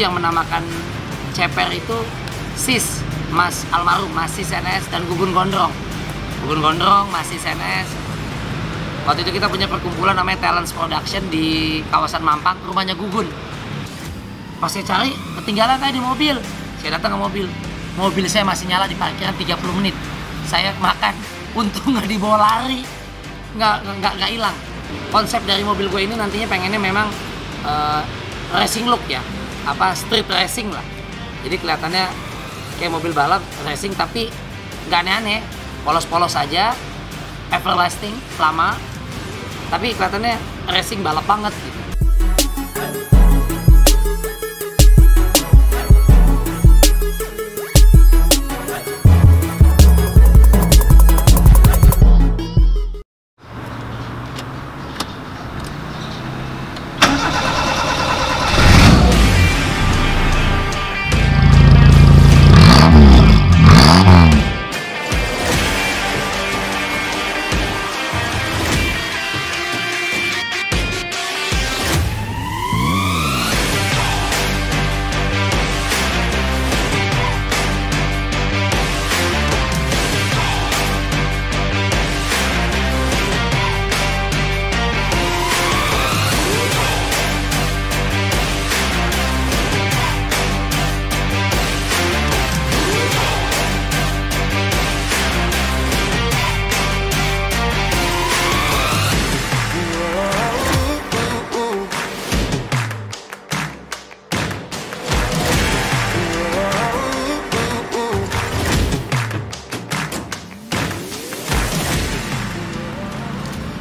Yang menamakan Ceper itu Sis, Mas almarhum, Mas Sis NS dan Gugun Gondrong. Gugun Gondrong, Mas Sis NS. Waktu itu kita punya perkumpulan namanya Talents Production di kawasan Mampang, rumahnya Gugun. Pas saya cari, ketinggalan kayak di mobil. Saya datang ke mobil. Mobil saya masih nyala di parkiran 30 menit. Saya makan, untung nggak dibawa lari. Nggak hilang. Konsep dari mobil gue ini nantinya pengennya memang racing look ya. Street racing lah. Jadi kelihatannya kayak mobil balap racing tapi nggak aneh-aneh, polos-polos aja, everlasting, lama, tapi kelihatannya racing balap banget gitu.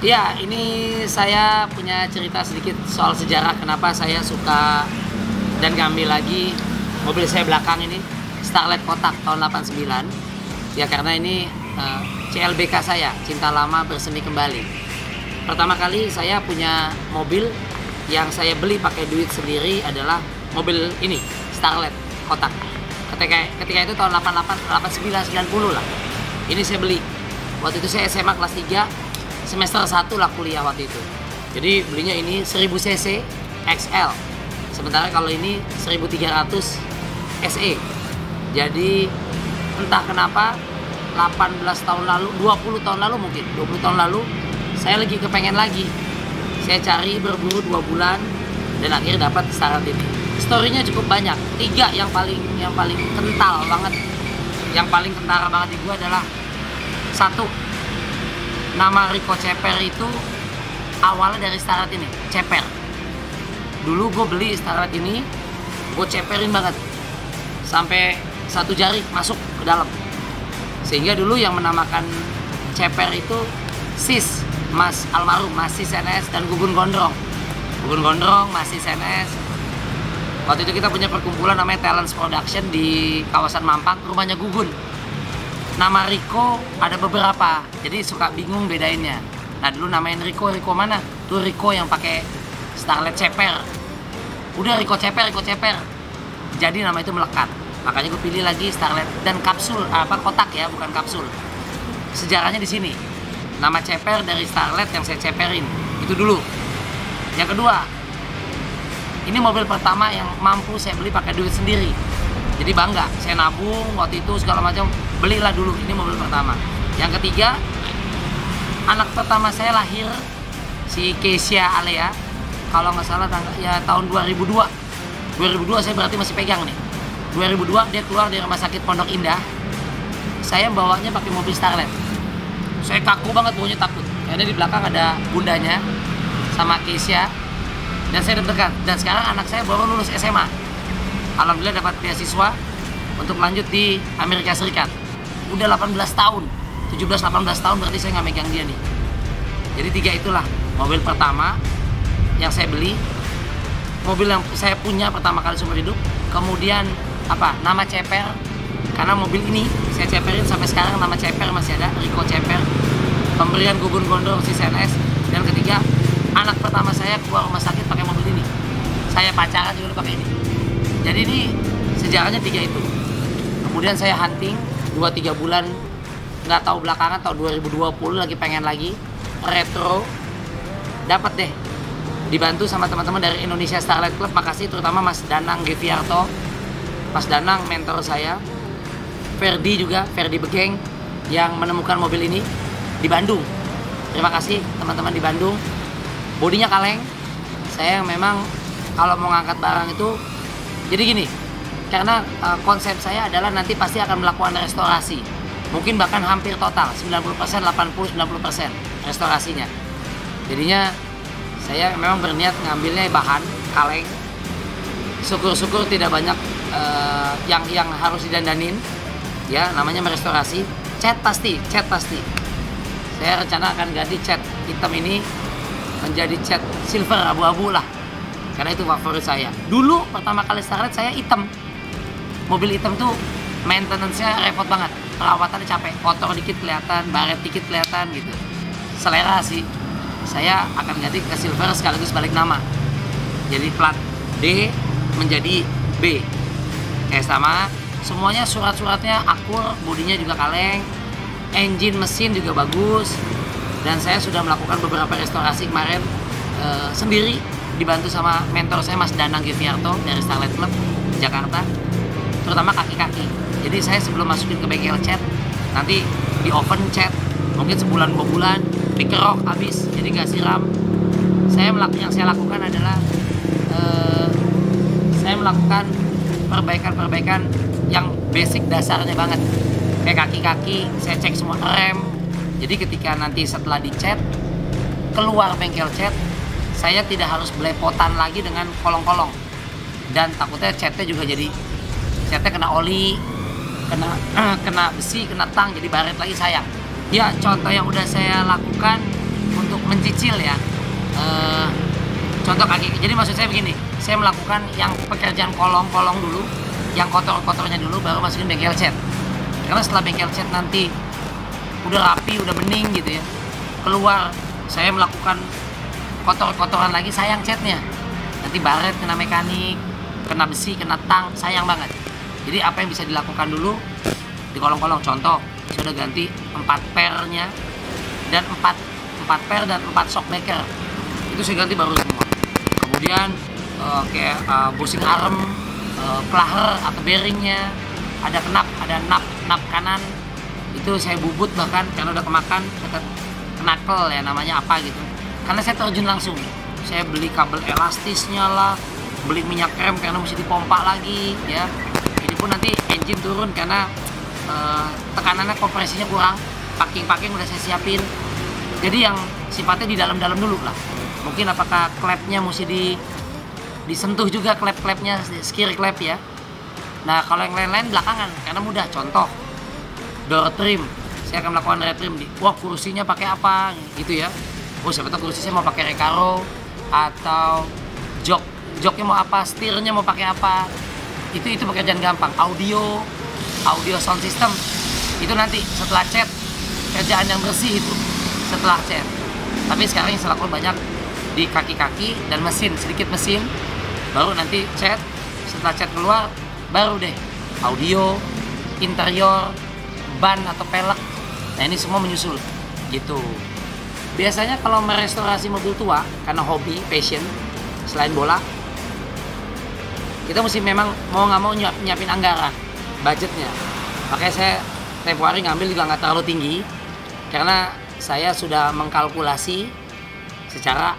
Ya, ini saya punya cerita sedikit soal sejarah kenapa saya suka dan ngambil lagi mobil saya belakang ini, Starlet kotak tahun 89. Ya karena ini CLBK saya, Cinta Lama Bersemi Kembali. Pertama kali saya punya mobil yang saya beli pakai duit sendiri adalah mobil ini, Starlet kotak. Ketika itu tahun 88, 89, 90 lah. Ini saya beli. Waktu itu saya SMA kelas 3. Semester 1 lah kuliah waktu itu. Jadi belinya ini 1000 cc XL. Sementara kalau ini 1300 SE. Jadi entah kenapa 18 tahun lalu, 20 tahun lalu mungkin, 20 tahun lalu saya lagi kepengen lagi. Saya cari berburu 2 bulan dan akhirnya dapat Starlet ini. Storynya cukup banyak. 3 yang paling kental banget. Yang paling kentara banget di gua adalah 1. Nama Rico Ceper itu awalnya dari Starlet ini, Ceper. Dulu gue beli Starlet ini, gue ceperin banget sampai 1 jari masuk ke dalam. Sehingga dulu yang menamakan Ceper itu Sis, Mas almarhum, Mas Sis NS dan Gugun Gondrong. Gugun Gondrong, Mas Sis NS. Waktu itu kita punya perkumpulan namanya Talents Production di kawasan Mampang, rumahnya Gugun. Nama Rico ada beberapa, jadi suka bingung bedainnya. Nah dulu namain Rico mana? Tuh Rico yang pakai Starlet Ceper. Udah Rico Ceper. Jadi nama itu melekat. Makanya gue pilih lagi Starlet dan kapsul, kotak ya, bukan kapsul. Sejarahnya di sini. Nama Ceper dari Starlet yang saya ceperin. Itu dulu. Yang kedua, ini mobil pertama yang mampu saya beli pakai duit sendiri. Jadi bangga, saya nabung waktu itu segala macam, belilah dulu, ini mobil pertama. Yang ketiga, anak pertama saya lahir, si Kesia Alea, kalau nggak salah tahun 2002. 2002 saya berarti masih pegang nih. 2002 dia keluar dari rumah sakit Pondok Indah, saya bawanya pakai mobil Starlet. Saya kaku banget, bawanya takut, karena di belakang ada bundanya sama Kesia, dan saya deg-degan. Dan sekarang anak saya baru lulus SMA. Alhamdulillah dapat beasiswa untuk lanjut di Amerika Serikat. Udah 18 tahun, 17-18 tahun berarti saya nggak megang dia nih. Jadi 3 itulah mobil pertama yang saya beli, mobil yang saya punya pertama kali seumur hidup. Kemudian nama Ceper, karena mobil ini saya ceperin sampai sekarang, nama Ceper masih ada, Rico Ceper. Pemberian Gugun Gondrong Sis NS. Dan ketiga, anak pertama saya keluar rumah sakit pakai mobil ini. Saya pacaran juga pakai ini. Jadi ini sejarahnya 3 itu. Kemudian saya hunting 2-3 bulan, nggak tahu belakangan tahun 2020 lagi pengen lagi retro, dapat deh dibantu sama teman-teman dari Indonesia Starlight Club. Makasih terutama Mas Danang Geviarto, Mas Danang mentor saya, Ferdi juga, Ferdi Begeng yang menemukan mobil ini di Bandung. Terima kasih teman-teman di Bandung. Bodinya kaleng. Saya memang kalau mau ngangkat barang itu, jadi gini, karena konsep saya adalah nanti pasti akan melakukan restorasi. Mungkin bahkan hampir total, 90%, 80-90% restorasinya. Jadinya saya memang berniat ngambilnya bahan kaleng. Syukur-syukur tidak banyak yang harus didandanin. Ya, namanya merestorasi. Cat pasti. Saya rencana akan ganti cat hitam ini menjadi cat silver, abu-abu lah. Karena itu favorit saya. Dulu pertama kali Starlight saya hitam. Mobil hitam tuh maintenance-nya repot banget. Perawatannya capek, kotor dikit kelihatan, baret dikit kelihatan gitu. Selera sih. Saya akan ganti ke silver sekaligus balik nama. Jadi plat D menjadi B. Sama, semuanya surat-suratnya akur, bodinya juga kaleng, engine mesin juga bagus. Dan saya sudah melakukan beberapa restorasi kemarin sendiri, dibantu sama mentor saya Mas Danang Geviarto dari Starlight Club Jakarta. Terutama kaki-kaki. Jadi saya sebelum masukin ke bengkel cat, nanti di oven cat, mungkin sebulan 2 bulan, dikerok habis, jadi nggak siram. Yang saya lakukan adalah saya melakukan perbaikan yang basic dasarnya banget. Kayak kaki-kaki, saya cek semua rem. Jadi ketika nanti setelah dicat, keluar bengkel cat, saya tidak harus belepotan lagi dengan kolong-kolong. Dan takutnya catnya juga jadi, catnya kena oli, kena besi, kena tang, jadi baret lagi sayang. Ya, contoh yang udah saya lakukan untuk mencicil ya, contoh kaki. Jadi maksud saya begini, saya melakukan yang pekerjaan kolong-kolong dulu, yang kotor-kotornya dulu, baru masukin bengkel cat. Karena setelah bengkel cat nanti udah rapi, udah bening gitu ya, keluar saya melakukan kotor-kotoran lagi, sayang catnya. Nanti baret, kena mekanik, kena besi, kena tang, sayang banget. Jadi apa yang bisa dilakukan dulu di kolong-kolong, contoh saya udah ganti 4 pernya dan 4 per dan 4 shockbreaker, itu saya ganti baru semua. Kemudian kayak bushing arm, klaher atau bearingnya, ada nap kanan itu saya bubut, bahkan karena udah kemakan dekat knuckle ya namanya apa gitu. Karena saya terjun langsung, saya beli kabel elastisnya lah, beli minyak rem karena mesti dipompa lagi ya. Ini pun nanti engine turun karena tekanannya, kompresinya kurang. Packing udah saya siapin. Jadi yang sifatnya di dalam-dalam dulu lah. Mungkin apakah klepnya mesti disentuh juga, klep-klepnya, skir klep ya. Nah kalau yang lain-lain belakangan karena mudah. Contoh door trim, saya akan melakukan retrim di, wah kursinya pakai apa gitu ya. Oh siapa tahu kursi saya mau pakai Recaro, atau joknya mau apa, setirnya mau pakai apa. Itu pekerjaan gampang. Audio sound system itu nanti setelah cat, kerjaan yang bersih itu setelah cat. Tapi sekarang yang saya lakukan banyak di kaki-kaki dan mesin, sedikit mesin, baru nanti cat. Setelah cat keluar, baru deh audio, interior, ban atau pelek. Nah ini semua menyusul gitu. Biasanya kalau merestorasi mobil tua karena hobi, passion, selain bola, kita mesti memang mau nggak mau nyiapin anggaran, budgetnya. Makanya saya tempo hari ngambil juga nggak terlalu tinggi, karena saya sudah mengkalkulasi secara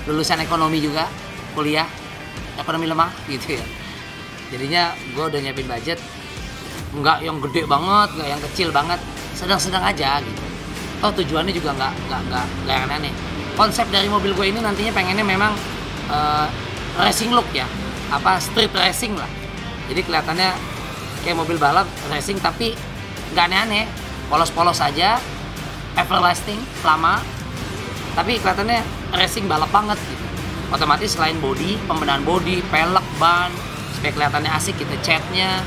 lulusan ekonomi juga, kuliah ekonomi lemah gitu ya. Jadinya gue udah nyiapin budget, nggak yang gede banget, nggak yang kecil banget, sedang-sedang aja gitu. Oh tujuannya juga nggak yang aneh. Konsep dari mobil gue ini nantinya pengennya memang racing look ya, apa street racing lah. Jadi kelihatannya kayak mobil balap racing tapi nggak aneh-aneh, polos-polos aja, everlasting, lama. Tapi kelihatannya racing balap banget gitu. Otomatis selain body, pembenahan body, pelek, ban, supaya kelihatannya asik gitu, catnya,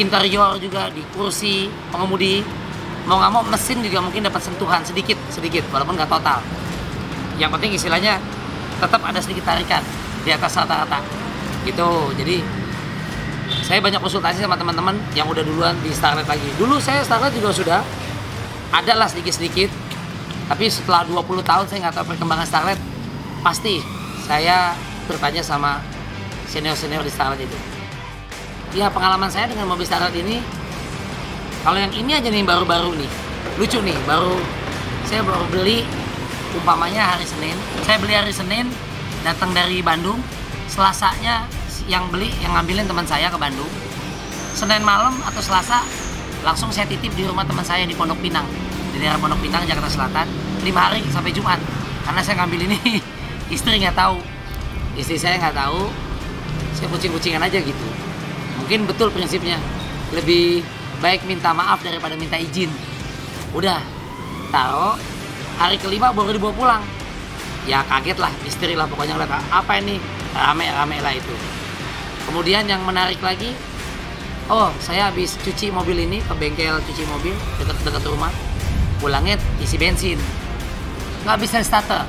interior juga di kursi pengemudi. Mau nggak mau mesin juga mungkin dapat sentuhan sedikit walaupun nggak total. Yang penting istilahnya tetap ada sedikit tarikan di atas rata-rata gitu. Jadi saya banyak konsultasi sama teman-teman yang udah duluan di Starlight lagi. Dulu saya Starlight juga sudah ada lah sedikit-sedikit, tapi setelah 20 tahun saya nggak tahu perkembangan Starlight, Pasti saya bertanya sama senior-senior di Starlet itu. Ya pengalaman saya dengan mobil Starlet ini, kalau yang ini aja nih baru-baru nih, lucu nih, saya baru beli, umpamanya hari Senin, saya beli hari Senin, datang dari Bandung, Selasanya yang ngambilin teman saya ke Bandung, Senin malam atau Selasa langsung saya titip di rumah teman saya di Pondok Pinang, di daerah Pondok Pinang, Jakarta Selatan, 5 hari sampai Jumat. Karena saya ngambil ini, istri nggak tahu, istri saya nggak tahu, saya kucing-kucingan aja gitu. Mungkin betul prinsipnya, lebih baik minta maaf daripada minta izin. Udah, taruh, hari kelima baru dibawa pulang. Ya kaget lah, istri lah pokoknya ngeliat, apa ini, rame-rame lah itu. Kemudian yang menarik lagi, oh saya habis cuci mobil ini ke bengkel cuci mobil dekat rumah, pulangnya isi bensin, nggak bisa starter,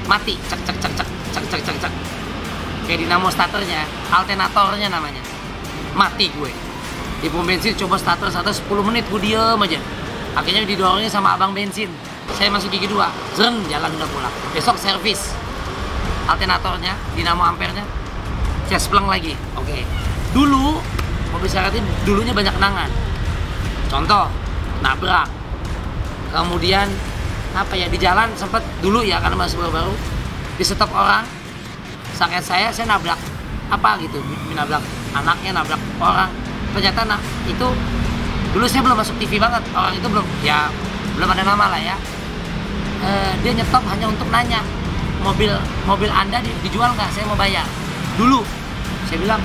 mati, cek cek cek cek cek cek cek cek, kayak dinamo starternya, alternatornya namanya, mati gue. Di pom bensin coba starter 10 menit gue diem aja, akhirnya didorongnya sama abang bensin, saya masuk gigi 2, zreng, jalan udah pulang. Besok servis alternatornya, dinamo ampernya, cespleng lagi. Oke. Dulu mobil Starlet ini dulunya banyak kenangan. Contoh, nabrak. Kemudian apa ya, di jalan sempat dulu ya, karena masih baru-baru, di stop orang, sakit saya nabrak apa gitu, nabrak anaknya, nabrak orang. Ternyata itu dulu saya belum masuk TV banget, orang itu belum ada nama lah ya. Dia nyetop hanya untuk nanya, mobil Anda dijual nggak, saya mau bayar. Dulu saya bilang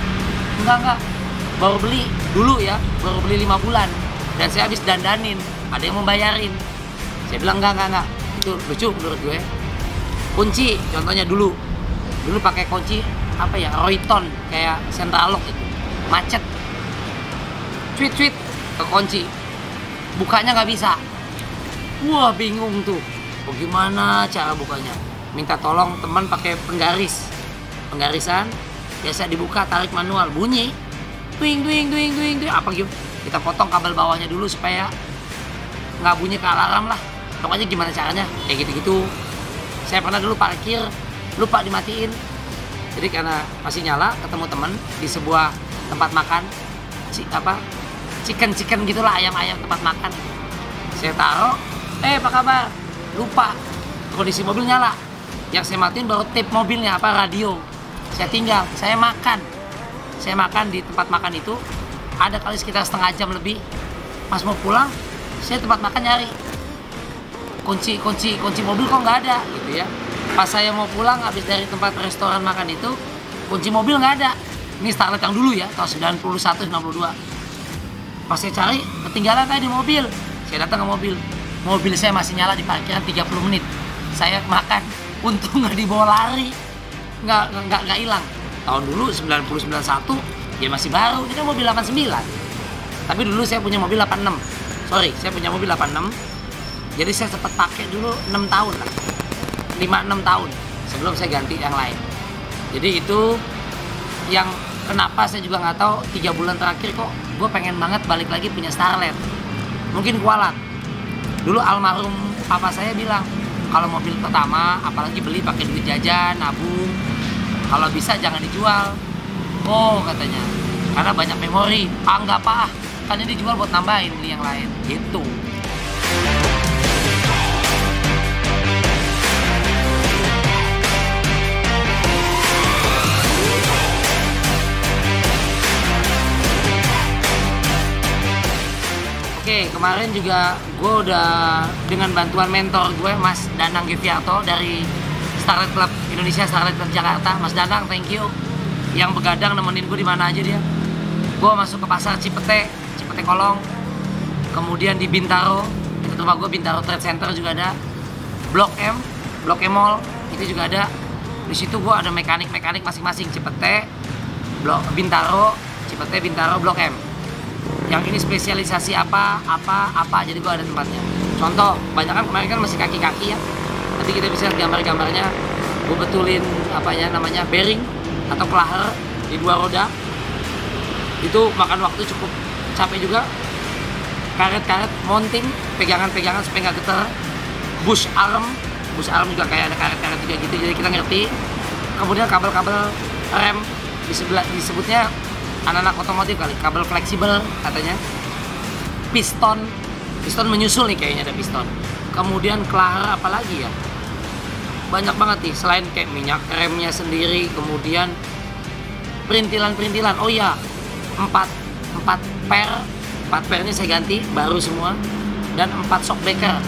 enggak, baru beli dulu ya, baru beli 5 bulan, dan saya habis dandanin, ada yang mau bayarin. Saya bilang enggak, itu lucu menurut gue. Kunci contohnya dulu pakai kunci apa ya, Royton kayak Central Lock itu, macet, cuit ke kunci, bukanya nggak bisa. Wah bingung tuh, bagaimana cara bukanya, minta tolong teman pakai penggarisan, biasa dibuka, tarik manual, bunyi twing, apa gitu, kita potong kabel bawahnya dulu supaya nggak bunyi ke alarm lah, pokoknya gimana caranya, kayak gitu-gitu. Saya pernah dulu parkir, lupa dimatiin, jadi karena masih nyala, ketemu temen di sebuah tempat makan, chicken gitulah, ayam tempat makan. Saya taruh, apa kabar? Lupa, kondisi mobil nyala, yang saya matiin baru tape mobilnya, radio. Saya tinggal, saya makan di tempat makan itu, ada kali sekitar setengah jam lebih. Pas mau pulang, saya tempat makan nyari, kunci mobil kok nggak ada gitu ya. Pas saya mau pulang habis dari tempat restoran makan itu, kunci mobil nggak ada. Ini Starlet yang dulu ya, tahun 91, 92. Pas saya cari, ketinggalan tadi di mobil. Saya datang ke mobil saya masih nyala di parkiran 30 menit. Saya makan, untung nggak dibawa lari, nggak hilang. Tahun dulu 90, 91, ya masih baru, ini kan mobil 89. Tapi dulu saya punya mobil 86. Saya punya mobil 86. Jadi saya sempat pakai dulu 6 tahun lah. 5-6 tahun sebelum saya ganti yang lain. Jadi itu yang kenapa saya juga nggak tahu, 3 bulan terakhir kok gue pengen banget balik lagi punya Starlet. Mungkin kualat. Dulu almarhum papa saya bilang, kalau mobil pertama apalagi beli pakai duit jajan, nabung, kalau bisa jangan dijual. Oh katanya, karena banyak memori. Enggak apa, kan ini dijual buat nambahin beli yang lain gitu. Oke, kemarin juga gue udah dengan bantuan mentor gue, Mas Danang Giviarto dari Starlet Club Indonesia, Starlet Club Jakarta. Mas Danang, thank you. Yang begadang nemenin gue di mana aja dia. Gue masuk ke pasar Cipete Kolong. Kemudian di Bintaro, dekat rumah gue, Bintaro Trade Center juga ada. Blok M Mall itu juga ada. Di situ gue ada mekanik masing-masing, Cipete, Bintaro, Blok M. Yang ini spesialisasi apa, jadi gue ada tempatnya. Contoh, banyak kan kemarin kan masih kaki-kaki ya. Nanti kita bisa lihat gambar-gambarnya. Gue betulin namanya bearing atau klaher di 2 roda. Itu makan waktu cukup capek juga. Karet-karet mounting, pegangan-pegangan supaya nggak getar. Bush arm bus arm juga kayak ada karet-karet juga gitu, jadi kita ngerti. Kemudian kabel-kabel rem disebutnya anak-anak otomotif kali, kabel fleksibel katanya. Piston menyusul nih kayaknya, ada piston. Kemudian kelahar apa lagi ya, banyak banget nih, selain kayak minyak remnya sendiri, kemudian perintilan. Oh iya, 4 pernya saya ganti baru semua, dan 4 shockbreaker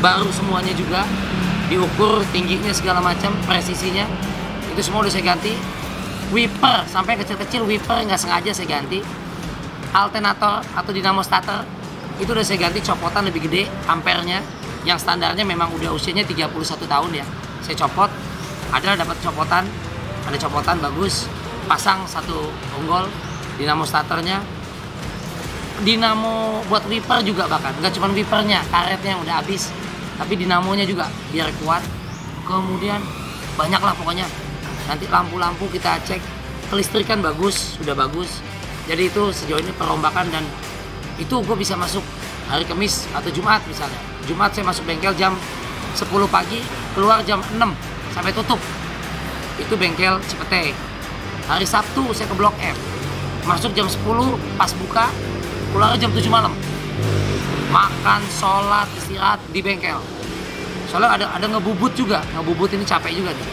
baru semuanya juga, diukur tingginya segala macam, presisinya itu semua udah saya ganti. Wiper sampai kecil-kecil, wiper nggak sengaja saya ganti. Alternator atau dinamo starter itu udah saya ganti, copotan lebih gede ampernya, yang standarnya memang udah usianya 31 tahun ya, saya copot, dapat copotan, ada copotan bagus, pasang satu bonggol dinamo starternya. Dinamo buat wiper juga, bahkan nggak cuma wipernya, karetnya yang udah habis, tapi dinamonya juga biar kuat. Kemudian banyak lah pokoknya. Nanti lampu-lampu kita cek, kelistrikan bagus, sudah bagus. Jadi itu sejauh ini perombakan, dan itu gue bisa masuk hari Kamis atau Jumat misalnya. Jumat saya masuk bengkel jam 10 pagi, keluar jam 6 sampai tutup. Itu bengkel Cipete. Hari Sabtu saya ke Blok M, masuk jam 10 pas buka, keluar jam 7 malam. Makan, sholat, istirahat di bengkel. Soalnya ada ngebubut juga, ngebubut ini capek juga nih.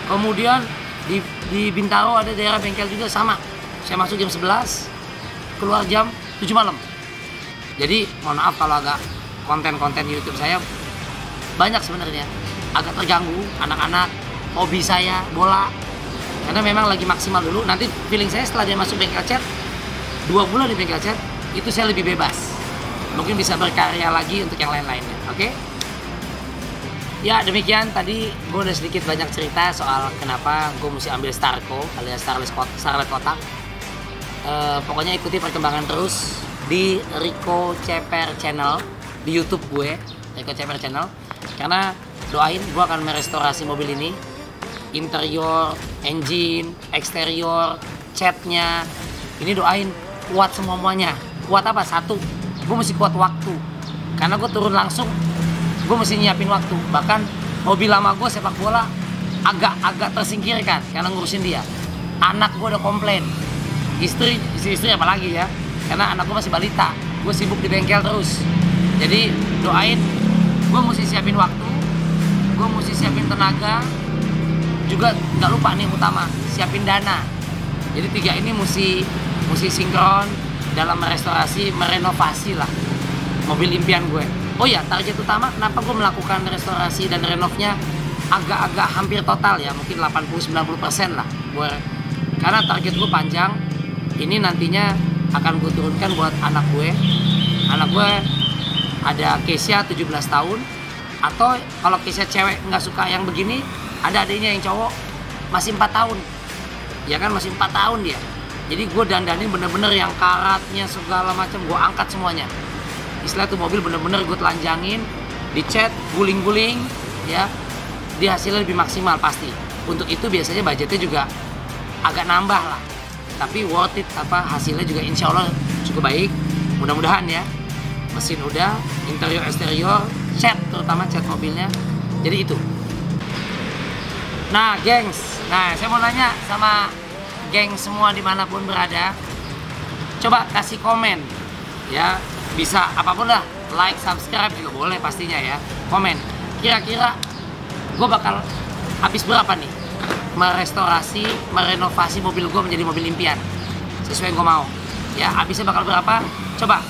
Kemudian di Bintaro ada daerah bengkel juga sama. Saya masuk jam 11, keluar jam 7 malam. Jadi mohon maaf kalau agak konten-konten YouTube saya banyak sebenarnya agak terganggu, anak-anak, hobi saya bola, karena memang lagi maksimal dulu. Nanti feeling saya setelah dia masuk bengkel cat 2 bulan di bengkel cat, itu saya lebih bebas, mungkin bisa berkarya lagi untuk yang lain-lainnya. Oke? Ya demikian, tadi gue udah sedikit banyak cerita soal kenapa gue mesti ambil Starco alias Starlet Kotak. Pokoknya ikuti perkembangan terus di Rico Ceper Channel, di YouTube gue, Rico Ceper Channel. Karena doain gue akan merestorasi mobil ini, interior, engine, eksterior, catnya. Ini doain kuat semuanya. Kuat apa? Satu, gue mesti kuat waktu. Karena gue turun langsung, gue mesti nyiapin waktu. Bahkan mobil lama gue sepak bola agak tersingkirkan karena ngurusin dia. Anak gue udah komplain, istri apalagi ya, karena anak gue masih balita, gue sibuk di bengkel terus. Jadi doain, gue mesti siapin waktu, gue mesti siapin tenaga, juga nggak lupa nih utama, siapin dana. Jadi 3 ini mesti sinkron dalam merenovasi lah mobil impian gue. Oh ya, target utama kenapa gue melakukan restorasi dan renovnya agak-agak hampir total ya, mungkin 80-90% lah gue. Karena target gue panjang, ini nantinya akan gue turunkan buat anak gue. Anak gue ada Kesia 17 tahun, atau kalau Kesia cewek nggak suka yang begini, ada adiknya yang cowok masih 4 tahun. Ya kan, masih 4 tahun dia. Jadi gue dandanin bener-bener yang karatnya segala macam, gue angkat semuanya. Istilah tuh mobil bener-bener gue telanjangin, dicat, guling-guling, ya, di hasilnya lebih maksimal pasti. Untuk itu biasanya budgetnya juga agak nambah lah, tapi worth it, hasilnya juga insya Allah cukup baik, mudah-mudahan ya. Mesin udah, interior eksterior, cat, terutama cat mobilnya. Jadi itu. Nah gengs, saya mau nanya sama geng semua dimanapun berada, coba kasih komen ya, bisa apapun lah, like, subscribe juga boleh pastinya ya. Komen, kira-kira gue bakal habis berapa nih merenovasi mobil gue menjadi mobil impian sesuai yang gue mau ya. Habisnya bakal berapa? Coba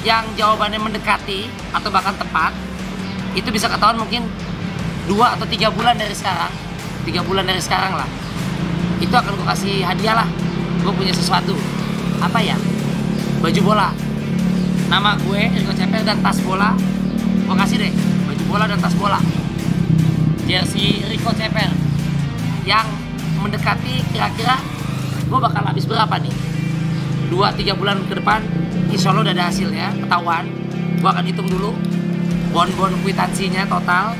yang jawabannya mendekati atau bahkan tepat, itu bisa ketahuan mungkin 2 atau 3 bulan dari sekarang. 3 bulan dari sekarang lah, itu akan gue kasih hadiah lah. Gue punya sesuatu, apa ya, baju bola, nama gue Rico Ceper, dan tas bola. Gue kasih deh baju bola dan tas bola, jersey Rico Ceper. Yang mendekati kira-kira gue bakal habis berapa nih 2-3 bulan ke depan, insya Allah udah ada hasilnya, ketahuan. Gue akan hitung dulu bon kwitansinya total.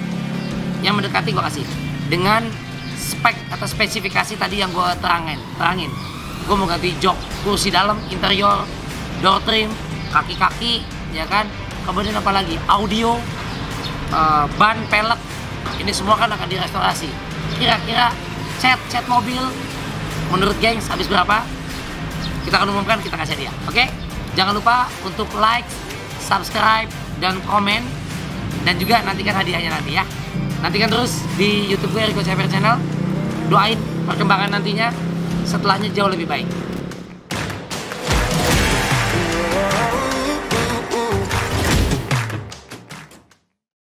Yang mendekati gue kasih dengan spek atau spesifikasi tadi yang gue terangin. Gue mau ganti jok, kursi dalam, interior, door trim, kaki-kaki, ya kan. Kemudian apa lagi? Audio, ban, pelek, Ini semua kan akan direstorasi. Kira-kira cat mobil menurut gengs habis berapa? Kita akan umumkan, kita kasih dia. Oke? Jangan lupa untuk like, subscribe, dan komen. Dan juga nantikan hadiahnya nanti ya. Nantikan terus di YouTube gue, Rico CVR Channel. Doain perkembangan nantinya setelahnya jauh lebih baik.